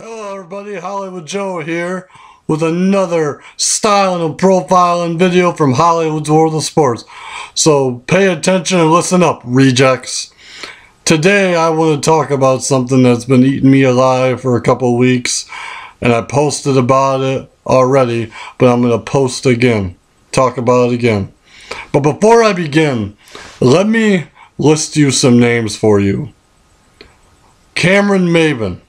Hello everybody, Hollywood Joe here with another styling and profiling video from Hollywood's World of Sports. So pay attention and listen up, rejects. Today I want to talk about something that's been eating me alive for a couple weeks, and I posted about it already, but I'm going to post again, talk about it again. But before I begin, let me list you some names for you. Cameron Maben,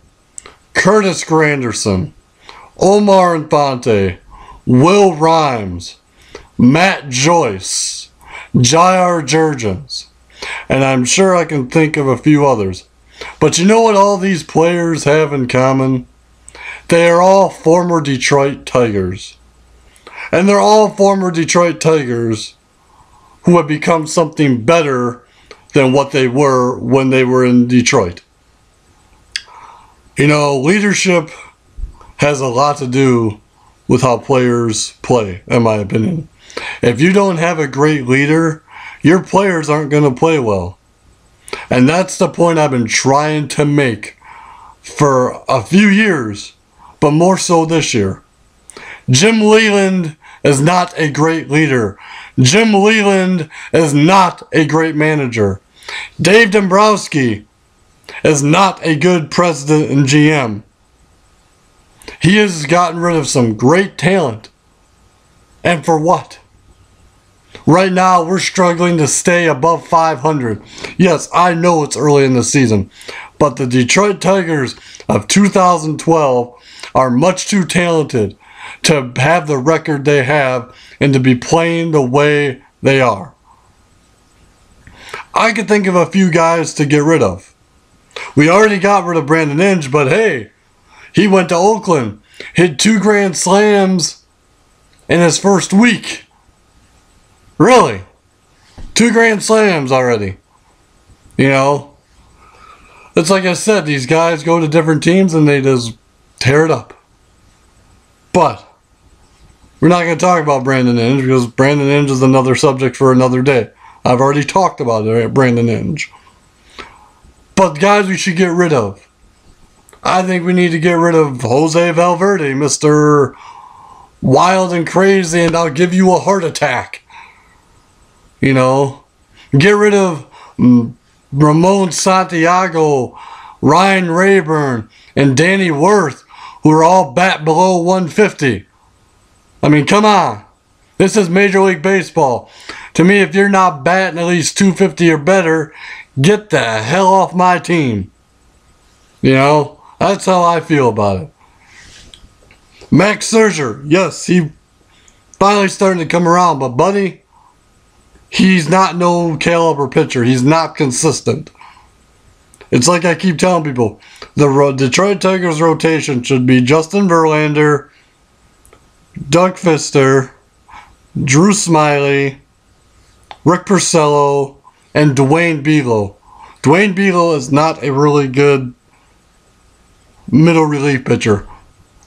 Curtis Granderson, Omar Infante, Will Rhymes, Matt Joyce, Jair Jurgens, and I'm sure I can think of a few others. But you know what all these players have in common? They are all former Detroit Tigers. And they're all former Detroit Tigers who have become something better than what they were when they were in Detroit. You know, leadership has a lot to do with how players play, in my opinion. If you don't have a great leader, your players aren't going to play well. And that's the point I've been trying to make for a few years, but more so this year. Jim Leyland is not a great leader. Jim Leyland is not a great manager. Dave Dombrowski is not a good president and GM. He has gotten rid of some great talent. And for what? Right now, we're struggling to stay above 500. Yes, I know it's early in the season, but the Detroit Tigers of 2012 are much too talented to have the record they have and to be playing the way they are. I could think of a few guys to get rid of. We already got rid of Brandon Inge, but hey, he went to Oakland, hit 2 grand slams in his first week. Really? 2 grand slams already. You know? It's like I said, these guys go to different teams and they just tear it up. But we're not going to talk about Brandon Inge because Brandon Inge is another subject for another day. I've already talked about it, Brandon Inge. But guys we should get rid of. I think we need to get rid of Jose Valverde, Mr. Wild and Crazy, and I'll give you a heart attack. You know, get rid of Ramon Santiago, Ryan Rayburn, and Danny Worth, who are all bat below 150. I mean, come on. This is Major League Baseball. To me, if you're not batting at least 250 or better, get the hell off my team. You know, that's how I feel about it. Max Scherzer, yes, he finally starting to come around, but buddy, he's not no caliber pitcher. He's not consistent. It's like I keep telling people, the Detroit Tigers rotation should be Justin Verlander, Doug Fister, Drew Smyly, Rick Porcello, and Dwayne Bealo. Dwayne Bealo is not a really good middle relief pitcher.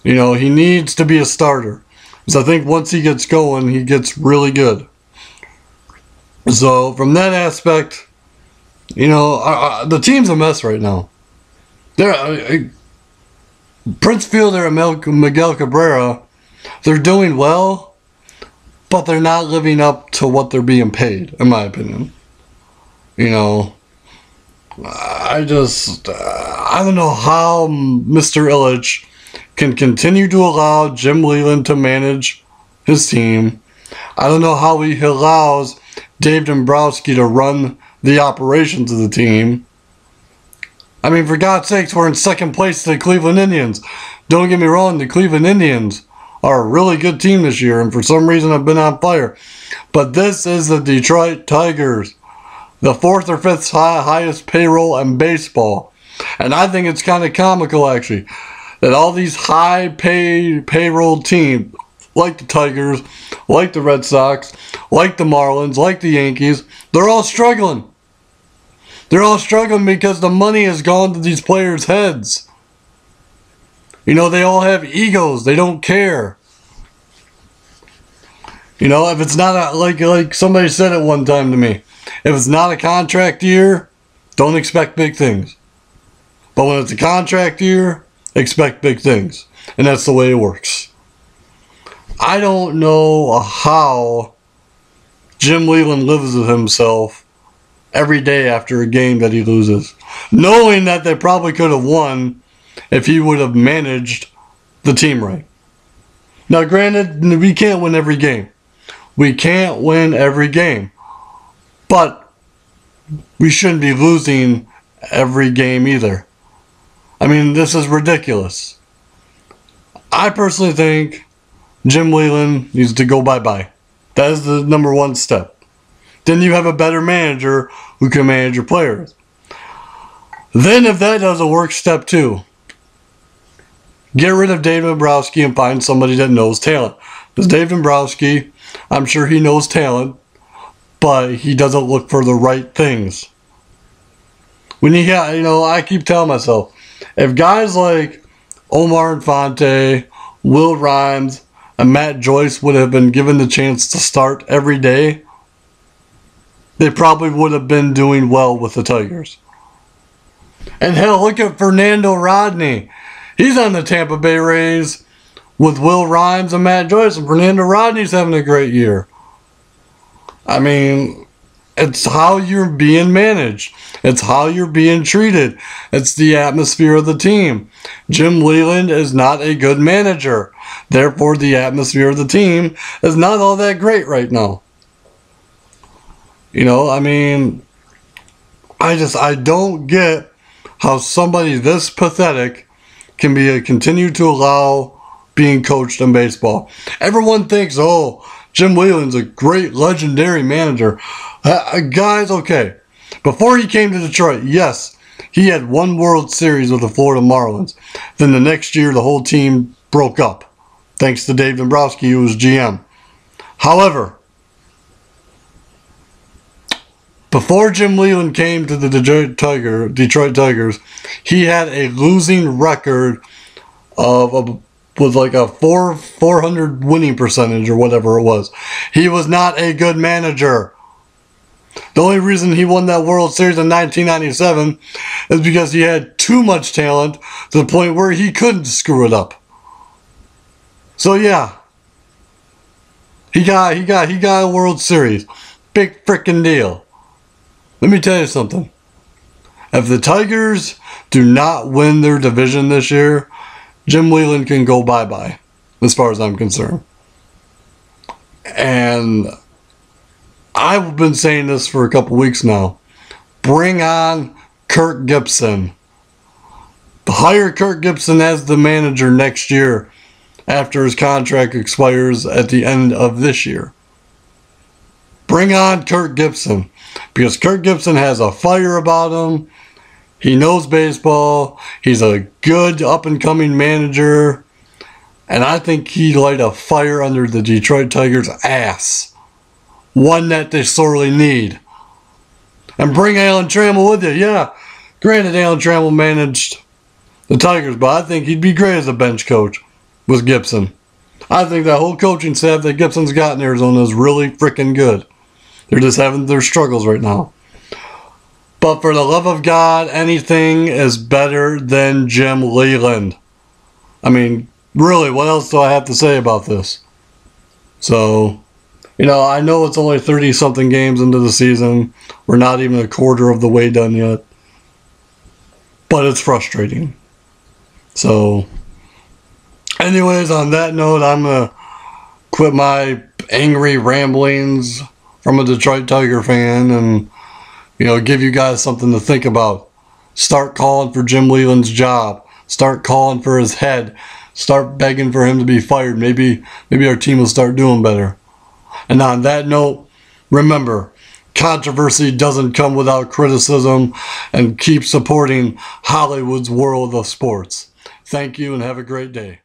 You know, he needs to be a starter. Because I think once he gets going, he gets really good. So, from that aspect, you know, the team's a mess right now. Prince Fielder and Miguel Cabrera, they're doing well, but they're not living up to what they're being paid, in my opinion. You know, I don't know how Mr. Ilitch can continue to allow Jim Leyland to manage his team. I don't know how he allows Dave Dombrowski to run the operations of the team. I mean, for God's sakes, we're in second place to the Cleveland Indians. Don't get me wrong, the Cleveland Indians are a really good team this year, and for some reason I've been on fire. But this is the Detroit Tigers, the 4th or 5th highest payroll in baseball. And I think it's kind of comical, actually, that all these high-paid payroll teams, like the Tigers, like the Red Sox, like the Marlins, like the Yankees, they're all struggling. They're all struggling because the money has gone to these players' heads. You know, they all have egos. They don't care. You know, if it's not like somebody said it one time to me, if it's not a contract year, don't expect big things. But when it's a contract year, expect big things. And that's the way it works. I don't know how Jim Leyland lives with himself every day after a game that he loses, knowing that they probably could have won if he would have managed the team right. Now, granted, we can't win every game. We can't win every game. But we shouldn't be losing every game either. I mean, this is ridiculous. I personally think Jim Leyland needs to go bye-bye. That is the number one step. Then you have a better manager who can manage your players. Then if that doesn't work, step 2. Get rid of Dave Dombrowski and find somebody that knows talent. Because Dave Dombrowski, I'm sure he knows talent, but he doesn't look for the right things. When you got, I keep telling myself, if guys like Omar Infante, Will Rhymes, and Matt Joyce would have been given the chance to start every day, they probably would have been doing well with the Tigers. And hell, look at Fernando Rodney. He's on the Tampa Bay Rays with Will Rhymes and Matt Joyce, and Fernando Rodney's having a great year. I mean, it's how you're being managed. It's how you're being treated. It's the atmosphere of the team. Jim Leyland is not a good manager. Therefore, the atmosphere of the team is not all that great right now. I mean, I don't get how somebody this pathetic can continue to allow being coached in baseball. Everyone thinks, oh, Jim Leyland's a great, legendary manager. Guys, okay. Before he came to Detroit, yes, he had one World Series with the Florida Marlins. Then the next year, the whole team broke up, thanks to Dave Dombrowski, who was GM. However, before Jim Leyland came to the Detroit Tigers, he had a losing record with like a 400 winning percentage or whatever it was. He was not a good manager. The only reason he won that World Series in 1997 is because he had too much talent to the point where he couldn't screw it up. So yeah, he got a World Series. Big freaking deal. Let me tell you something. If the Tigers do not win their division this year, Jim Leyland can go bye-bye, as far as I'm concerned. And I've been saying this for a couple weeks now. Bring on Kirk Gibson. Hire Kirk Gibson as the manager next year after his contract expires at the end of this year. Bring on Kirk Gibson, because Kirk Gibson has a fire about him. He knows baseball. He's a good up-and-coming manager. And I think he'd light a fire under the Detroit Tigers' ass. One that they sorely need. And bring Alan Trammell with you. Yeah, granted Alan Trammell managed the Tigers, but I think he'd be great as a bench coach with Gibson. I think that whole coaching staff that Gibson's got in Arizona is really freaking good. They're just having their struggles right now. But for the love of God, anything is better than Jim Leyland. I mean, really, what else do I have to say about this? So, I know it's only 30-something games into the season. We're not even a quarter of the way done yet. But it's frustrating. So, anyways, on that note, I'm going to quit my angry ramblings from a Detroit Tiger fan and give you guys something to think about. Start calling for Jim Leyland's job. Start calling for his head. Start begging for him to be fired. Maybe our team will start doing better. And on that note, remember, controversy doesn't come without criticism, and keep supporting Hollywood's world of sports. Thank you and have a great day.